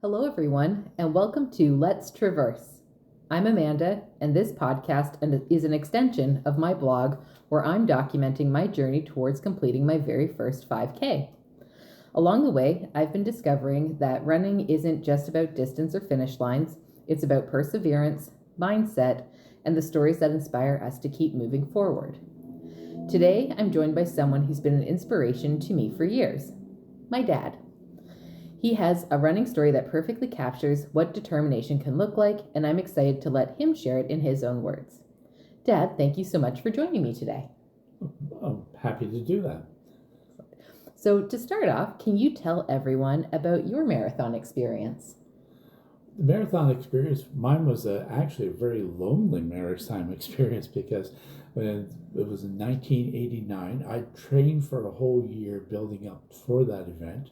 Hello, everyone, and welcome to Let's Traverse. I'm Amanda, and this podcast is an extension of my blog where I'm documenting my journey towards completing my very first 5K. Along the way, I've been discovering that running isn't just about distance or finish lines, it's about perseverance, mindset, and the stories that inspire us to keep moving forward. Today, I'm joined by someone who's been an inspiration to me for years, my dad. He has a running story that perfectly captures what determination can look like, and I'm excited to let him share it in his own words. Dad, thank you so much for joining me today. I'm happy to do that. So to start off, can you tell everyone about your marathon experience? The marathon experience, mine was actually a very lonely marathon experience because when it was in 1989, I trained for a whole year building up for that event.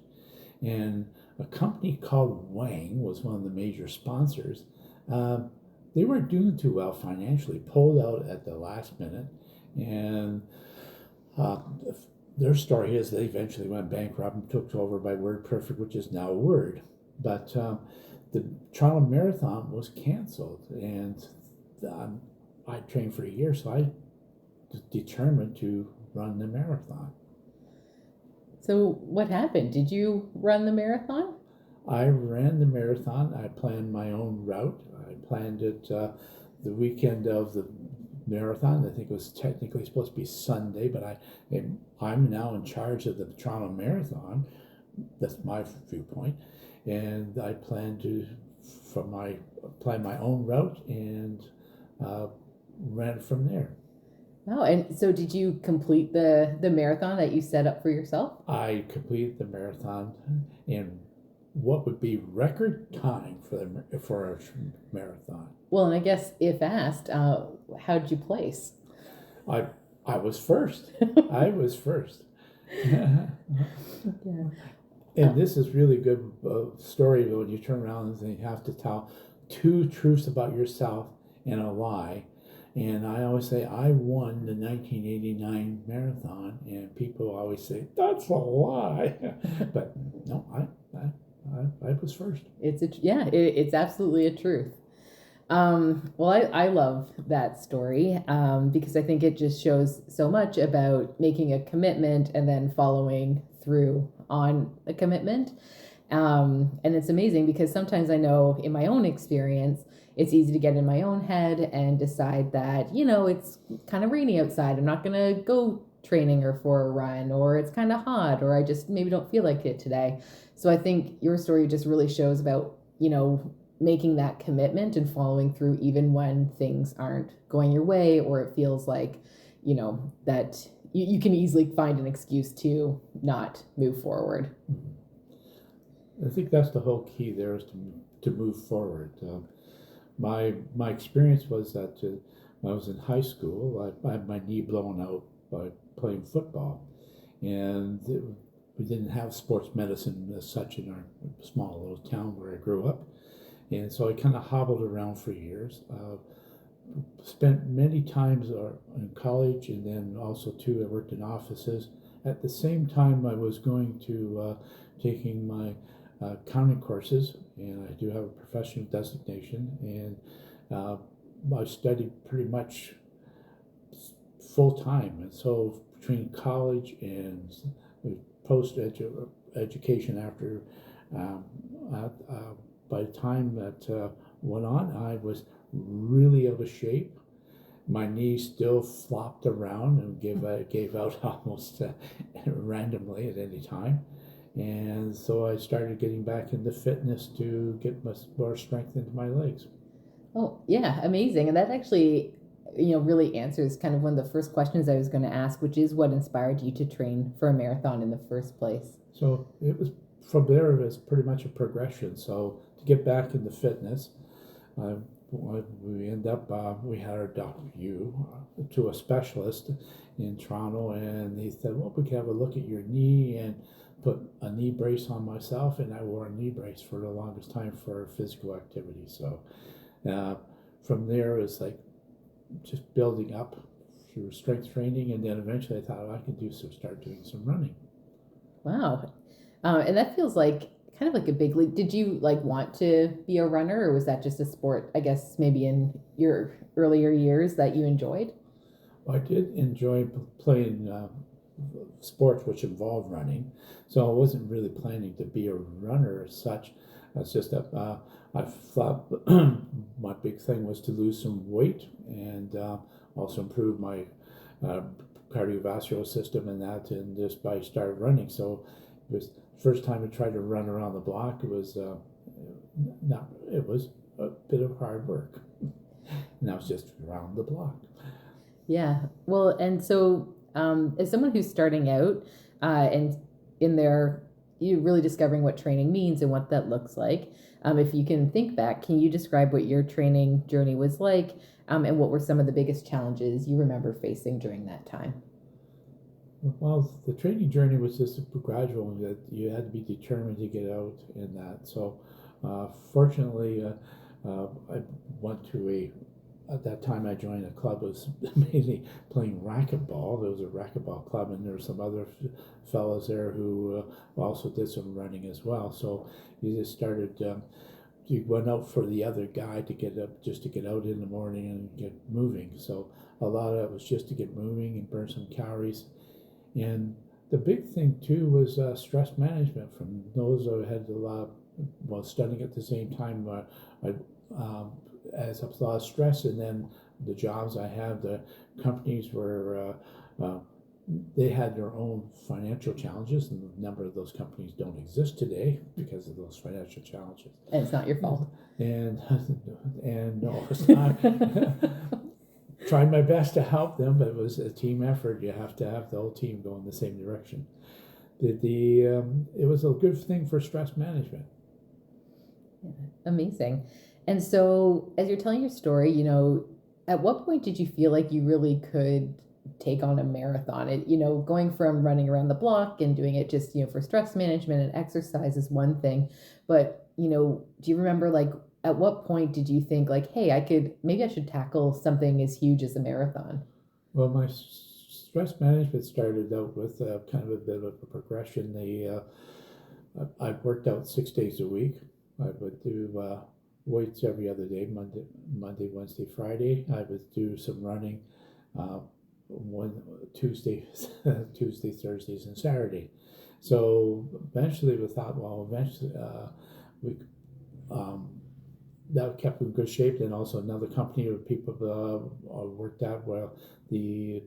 And a company called Wang was one of the major sponsors. They weren't doing too well financially, pulled out at the last minute. And their story is they eventually went bankrupt and took over by WordPerfect, which is now Word. But the Toronto Marathon was canceled, and I trained for a year, so I was determined to run the marathon. So what happened? Did you run the marathon? I ran the marathon. I planned my own route. I planned it the weekend of the marathon. I think it was technically supposed to be Sunday, but I'm now in charge of the Toronto Marathon. That's my viewpoint, and I plan my own route and ran it from there. Oh, and so did you complete the marathon that you set up for yourself? I completed the marathon in what would be record time for a marathon. Well, and I guess if asked, how'd you place? I was first. I was first. Yeah. And this is really good story when you turn around and you have to tell two truths about yourself and a lie. And I always say I won the 1989 marathon, and people always say that's a lie. But no, I was first. It's absolutely a truth. Well, I love that story because I think it just shows so much about making a commitment and then following through on a commitment. And it's amazing because sometimes I know in my own experience, it's easy to get in my own head and decide that, it's kind of rainy outside. I'm not going to go training or for a run, or it's kind of hot, or I just maybe don't feel like it today. So I think your story just really shows about, making that commitment and following through even when things aren't going your way, or it feels like, that you can easily find an excuse to not move forward. I think that's the whole key there is to move forward. My experience was that when I was in high school, I had my knee blown out by playing football, and we didn't have sports medicine as such in our small little town where I grew up, and so I kind of hobbled around for years. Spent many times in college, and then also too I worked in offices. At the same time, I was going to taking my accounting courses, and I do have a professional designation, and I studied pretty much full time. And so between college and post education after, by the time that went on, I was really out of shape. My knee still flopped around and gave out almost randomly at any time. And so I started getting back into fitness to get more strength into my legs. Oh, yeah, amazing. And that actually, really answers kind of one of the first questions I was going to ask, which is what inspired you to train for a marathon in the first place? So it was from there, it was pretty much a progression. So to get back into fitness, we had our to a specialist in Toronto, and he said, well, we can have a look at your knee and put a knee brace on myself, and I wore a knee brace for the longest time for physical activity. So from there, it was like just building up through strength training, and then eventually I thought I could start doing some running. Wow. And that feels like kind of like a big leap. Did you like want to be a runner, or was that just a sport, I guess, maybe in your earlier years that you enjoyed? I did enjoy playing sports which involved running, so I wasn't really planning to be a runner as such. It's just that I thought my big thing was to lose some weight and also improve my uh, cardiovascular system and that, and just by started running. So it was the first time I tried to run around the block. It was not. It was a bit of hard work. Now it's just around the block. Yeah. Well, and so as someone who's starting out and in their you really discovering what training means and what that looks like, if you can think back, can you describe what your training journey was like, and what were some of the biggest challenges you remember facing during that time? Well, the training journey was just a gradual that you had to be determined to get out in that. So, fortunately, I went to at that time I joined a club was mainly playing racquetball. There was a racquetball club, and there were some other fellows there who also did some running as well. So you just started. You went out for the other guy to get up, just to get out in the morning and get moving. So a lot of it was just to get moving and burn some calories. And the big thing too was stress management. From those who had a lot, while studying at the same time, I as a lot of stress, and then the jobs I had, the companies were. They had their own financial challenges, and a number of those companies don't exist today because of those financial challenges. And it's not your fault. And and no, it's not. Tried my best to help them, but it was a team effort. You have to have the whole team go in the same direction. It was a good thing for stress management. Amazing. And so, as you're telling your story, at what point did you feel like you really could take on a marathon? Going from running around the block and doing it just, for stress management and exercise is one thing. But, do you remember like at what point did you think like, hey, maybe I should tackle something as huge as a marathon? Well, my stress management started out with kind of a bit of a progression. I worked out 6 days a week. I would do weights every other day, Monday, Wednesday, Friday. I would do some running, one Tuesday, Tuesday, Thursdays, and Saturday. So eventually, we thought, well, eventually we that kept in good shape. Then also another company of people worked out well. The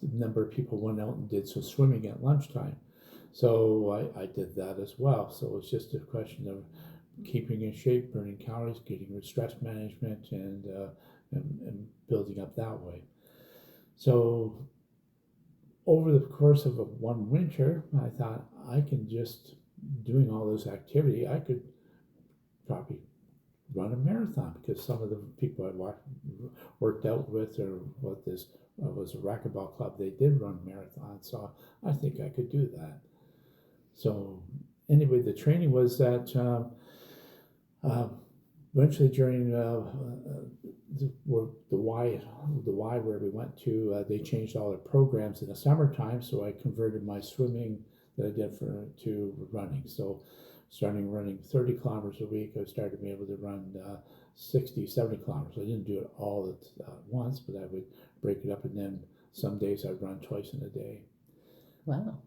number of people went out and did some swimming at lunchtime. So I did that as well. So it's just a question of keeping in shape, burning calories, getting with stress management, and building up that way. So over the course of one winter, I thought I can just doing all this activity, I could probably run a marathon because some of the people I worked out with or what this was a racquetball club, they did run marathons, so I think I could do that. So anyway, the training was that uh, eventually during the Y where we went to, they changed all their programs in the summertime, so I converted my swimming that I did to running. So starting running 30 kilometers a week, I started being able to run 60, 70 kilometers. I didn't do it all at once, but I would break it up, and then some days I'd run twice in a day. Wow.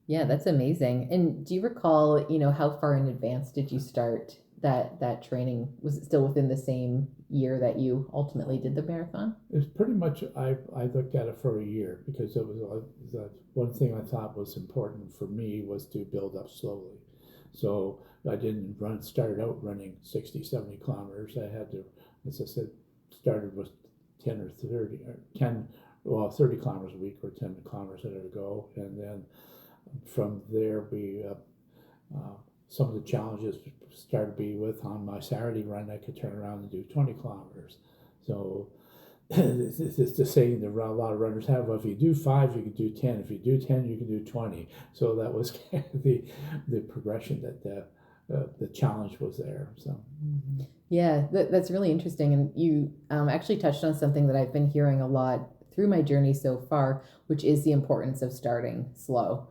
Yeah, that's amazing. And do you recall, how far in advance did you start that training? Was it still within the same year that you ultimately did the marathon? It was pretty much, I looked at it for a year because it was the one thing I thought was important for me was to build up slowly. So I didn't start out running 60, 70 kilometers. I had to, as I said, started with 10 or 30 or 10, well, 30 kilometers a week or 10 kilometers at a go. And then from there, some of the challenges started to be with on my Saturday run, I could turn around and do 20 kilometers. So it's the saying that a lot of runners have, well, if you do 5, you can do 10. If you do 10, you can do 20. So that was kind of the progression that the challenge was there. So Yeah, that's really interesting. And you actually touched on something that I've been hearing a lot through my journey so far, which is the importance of starting slow.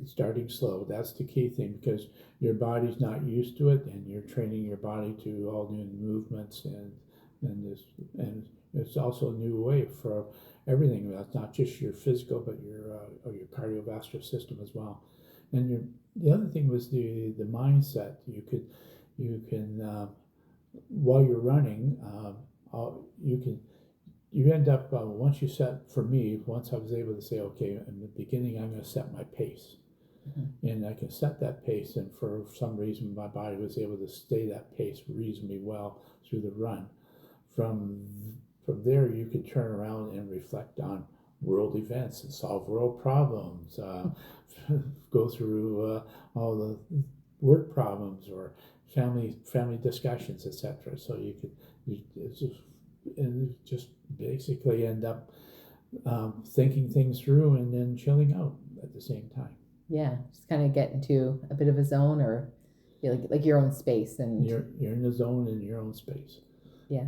Starting slow, that's the key thing, because your body's not used to it, and you're training your body to all new movements, and it's also a new way for everything. That's not just your physical, but your cardiovascular system as well. And the other thing was the mindset. You can while you're running, you end up once you set, for me, once I was able to say, okay, in the beginning I'm going to set my pace, and I can set that pace, and for some reason my body was able to stay that pace reasonably well through the run. From there you could turn around and reflect on world events and solve world problems, go through all the work problems or family discussions, etc. So just basically end up thinking things through and then chilling out at the same time. Yeah, just kind of get into a bit of a zone, or feel like your own space, and You're in the zone in your own space. yeah,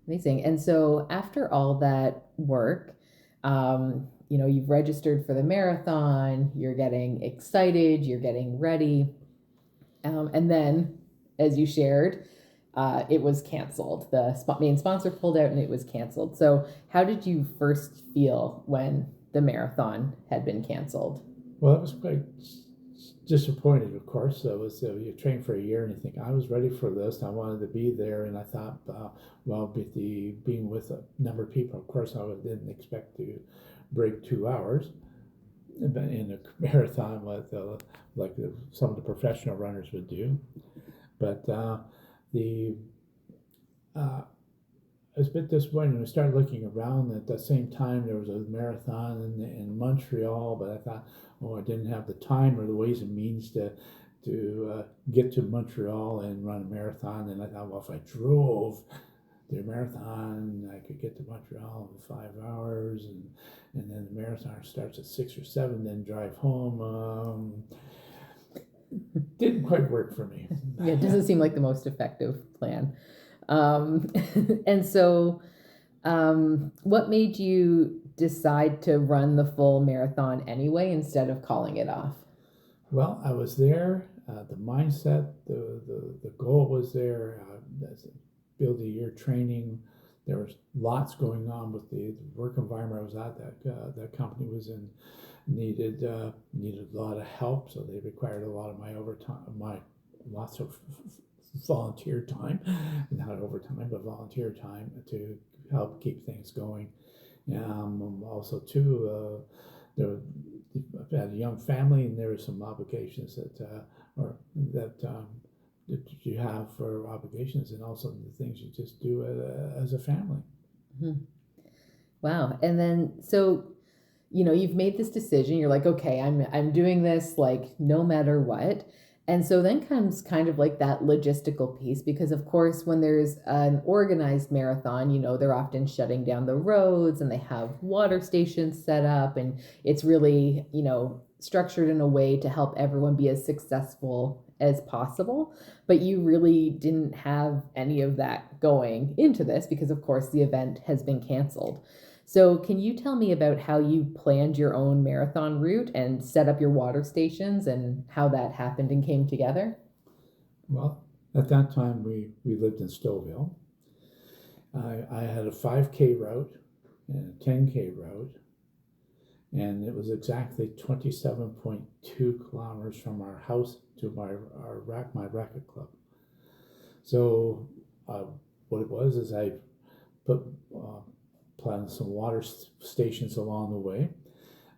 amazing. And so after all that work, you've registered for the marathon, you're getting excited, you're getting ready, and then, as you shared, it was canceled. The main sponsor pulled out, and it was canceled. So how did you first feel when the marathon had been canceled? Well, I was quite disappointed, of course. You train for a year and you think, I was ready for this. I wanted to be there, and I thought, well, being with a number of people, of course, I didn't expect to break 2 hours in a marathon like some of the professional runners would do. But the I was a bit disappointed when I started looking around. At the same time, there was a marathon in Montreal, but I thought, oh, I didn't have the time or the ways and means to get to Montreal and run a marathon. And I thought, well, if I drove the marathon, I could get to Montreal in 5 hours, and then the marathon starts at 6 or 7, then drive home. Didn't quite work for me. Yeah, it doesn't seem like the most effective plan. Um, and so, what made you decide to run the full marathon anyway instead of calling it off? Well, I was there. The mindset, the goal was there. Build a year training. There was lots going on with the work environment I was at. That company was in needed a lot of help, so they required a lot of my overtime, lots of volunteer time, not overtime, but volunteer time to help keep things going. Also, too, I had a young family, and there were some obligations that you have for obligations, and also the things you just do as a family. Mm-hmm. Wow. And then, so, you've made this decision. You're like, okay, I'm doing this like no matter what. And so then comes kind of like that logistical piece, because of course, when there's an organized marathon, they're often shutting down the roads, and they have water stations set up, and it's really, structured in a way to help everyone be as successful as possible. But you really didn't have any of that going into this, because of course the event has been canceled. So, can you tell me about how you planned your own marathon route and set up your water stations, and how that happened and came together? Well, at that time, we lived in Stouffville. I had a 5K route and a 10K route, and it was exactly 27.2 kilometers from our house to my racket club. So, what it was is I put planned some water stations along the way.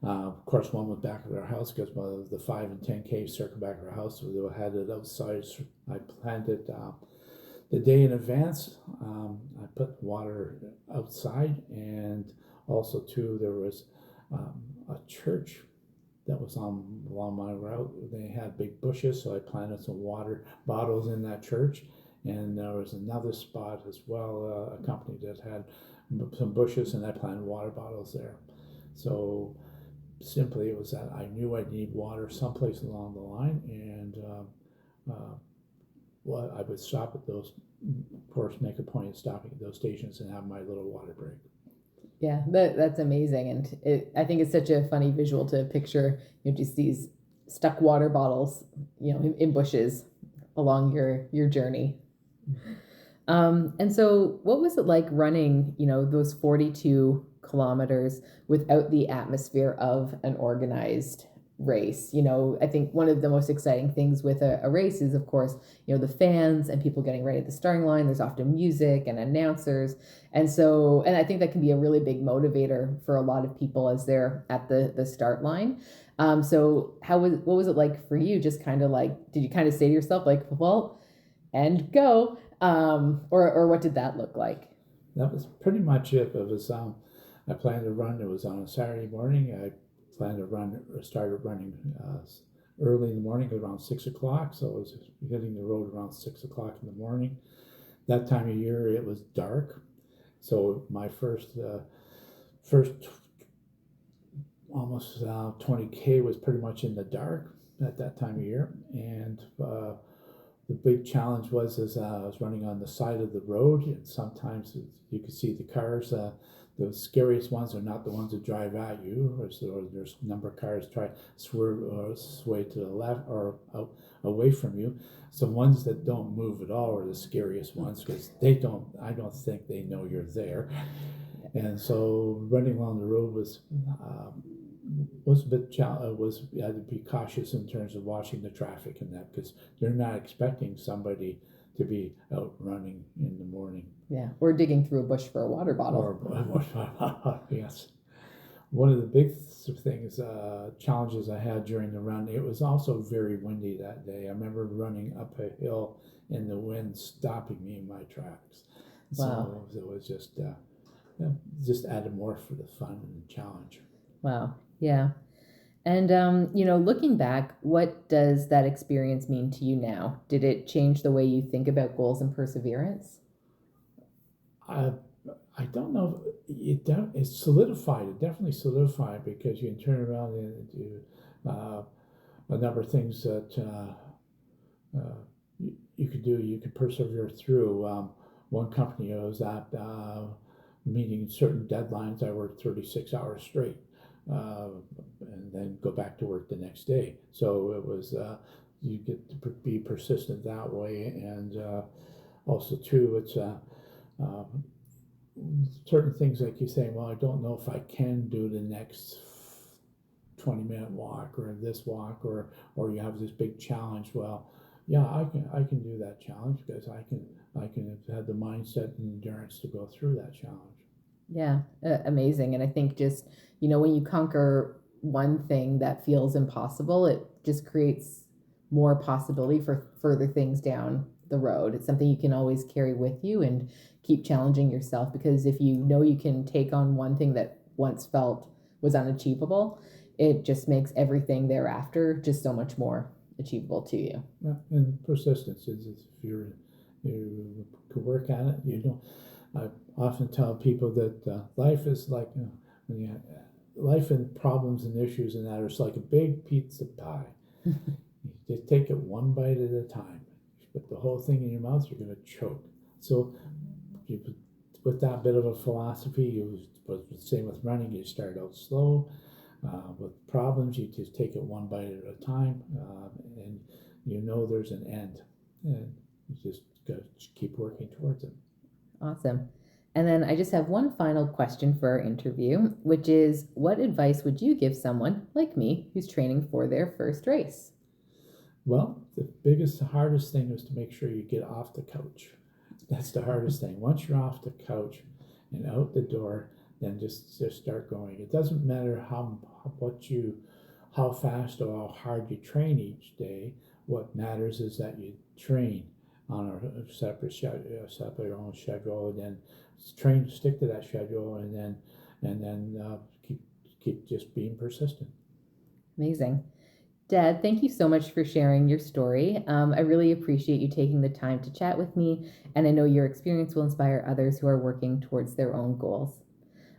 Of course, one was back at our house, because the 5 and 10K circle back at our house, so they had it outside. So I planned it the day in advance. I put water outside, and also too, there was a church that was along my route. They had big bushes, so I planted some water bottles in that church. And there was another spot as well, a company that had some bushes, and I planted water bottles there. So simply, it was that I knew I'd need water someplace along the line, and I would stop at those, of course, make a point of stopping at those stations and have my little water break. Yeah, that's amazing, and I think it's such a funny visual to picture. Just these stuck water bottles, in bushes along your journey. And so, what was it like running, those 42 kilometers without the atmosphere of an organized race? I think one of the most exciting things with a race is, of course, the fans and people getting ready at the starting line. There's often music and announcers. And I think that can be a really big motivator for a lot of people as they're at the start line. So what was it like for you? Just kind of like, did you kind of say to yourself, like, well, and go? Or what did that look like? That was pretty much it. It was I planned to run. It was on a Saturday morning. I planned to run. Started running early in the morning, around 6 o'clock. So I was hitting the road around 6 o'clock in the morning. That time of year, it was dark. So my first almost 20K was pretty much in the dark at that time of year, and the big challenge was I was running on the side of the road, and sometimes you could see the cars. The scariest ones are not the ones that drive at you, or there's a number of cars try to swerve or sway to the left or out, away from you. So ones that don't move at all are the scariest ones because they don't. I don't think they know you're there. And so running along the road was a bit was you had to be cautious in terms of watching the traffic and that because they're not expecting somebody to be out running in the morning. Yeah, or digging through a bush for a water bottle. Yes. One of the big things, challenges I had during the run, it was also very windy that day. I remember running up a hill and the wind stopping me in my tracks. Wow. So it was just added more for the fun and the challenge. Wow. Yeah. And looking back, what does that experience mean to you now? Did it change the way you think about goals and perseverance? I I don't know. It solidified. It definitely solidified because you can turn around and do a number of things that you could do. You could persevere through. One company I was at, meeting certain deadlines, I worked 36 hours straight, uh, and then go back to work the next day. So it was you get to be persistent that way, and also too, it's uh, certain things like you say, well, I don't know if I can do the next 20-minute walk or this walk, or you have this big challenge. Well, yeah, I can do that challenge because I can have the mindset and endurance to go through that challenge. Yeah, amazing. And I think just, when you conquer one thing that feels impossible, it just creates more possibility for further things down the road. It's something you can always carry with you and keep challenging yourself because if you know you can take on one thing that once felt was unachievable, it just makes everything thereafter just so much more achievable to you. Yeah, and persistence is if you could work at it. You don't. I often tell people that life is like when you life and problems and issues and that are like a big pizza pie. You just take it one bite at a time. You put the whole thing in your mouth, you're going to choke. So you with that bit of a philosophy, but the same with running. You start out slow. With problems, you just take it one bite at a time, and there's an end, and you just got to keep working towards it. Awesome. And then I just have one final question for our interview, which is what advice would you give someone like me who's training for their first race? Well, the biggest, hardest thing is to make sure you get off the couch. That's the hardest thing. Once you're off the couch and out the door, then just start going. It doesn't matter how fast or how hard you train each day. What matters is that you train on a separate own schedule, and then stick to that schedule, and then keep just being persistent. Amazing. Dad, thank you so much for sharing your story. I really appreciate you taking the time to chat with me, and I know your experience will inspire others who are working towards their own goals.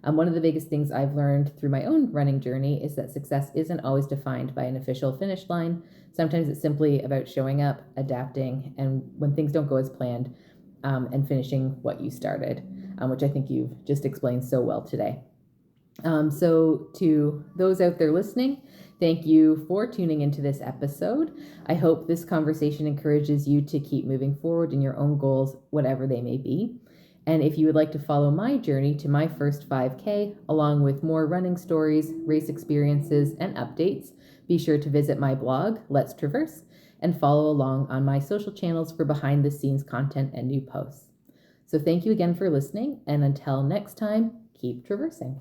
One of the biggest things I've learned through my own running journey is that success isn't always defined by an official finish line. Sometimes it's simply about showing up, adapting, and when things don't go as planned, and finishing what you started, which I think you've just explained so well today. So, to those out there listening, thank you for tuning into this episode. I hope this conversation encourages you to keep moving forward in your own goals, whatever they may be. And if you would like to follow my journey to my first 5K, along with more running stories, race experiences, and updates, be sure to visit my blog, Let's Traverse, and follow along on my social channels for behind the scenes content and new posts. So, thank you again for listening, and until next time, keep traversing.